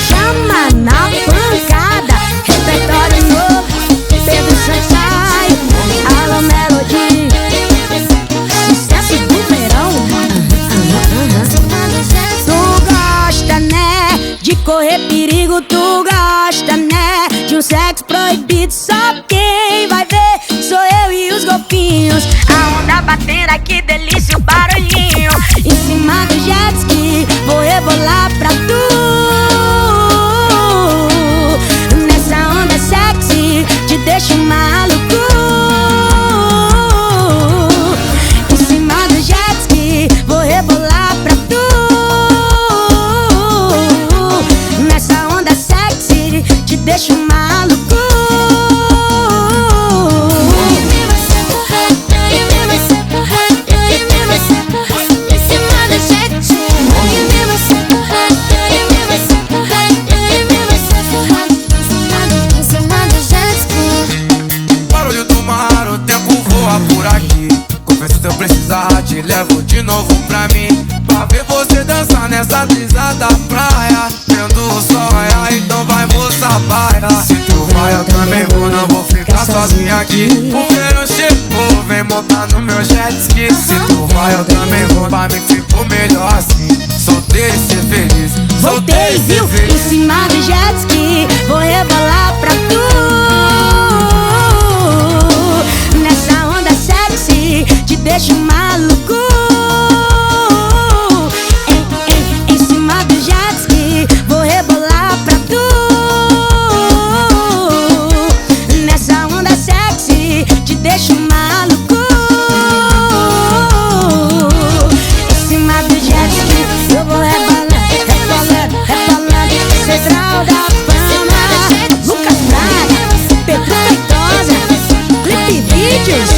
Chama na pancada, repertório novo, Pedro Sansai, Alô Melody, sucesso do verão. Tu gosta, né, de correr perigo, tu gosta, né, de um sexo proibido, só quem vai ver sou eu e os golfinhos. A onda batendo, que delícia, o barulhinho. Em cima do jet ski, vou rebolar pra tu. Nessa onda sexy, te deixo maluco. Em cima do jet ski, vou rebolar pra tu. Nessa onda sexy, te deixo maluco. Por aqui, confesso se eu precisar, te levo de novo pra mim, pra ver você dançar nessa brisa da praia, vendo o sol raiar, então vai moça baia. Se tu vai eu também vou, não vou ficar sozinha aqui. O verão chegou, vem montar no meu jet ski. Se tu vai eu também vou, pra mim ficou melhor assim. Solteiro e ser feliz, voltei, viu? Em cima do jet ski, vou rebolar pra tu. Nessa onda sexy, te deixo maluco. Em cima do jet ski, vou rebolar pra tu. Nessa onda sexy, te deixo maluco. Em cima do jet ski, eu vou rebolando, rebolando, rebolando. Central da Fama, Lucas Braga, Pedro Feitosa, Clipe Vídeos.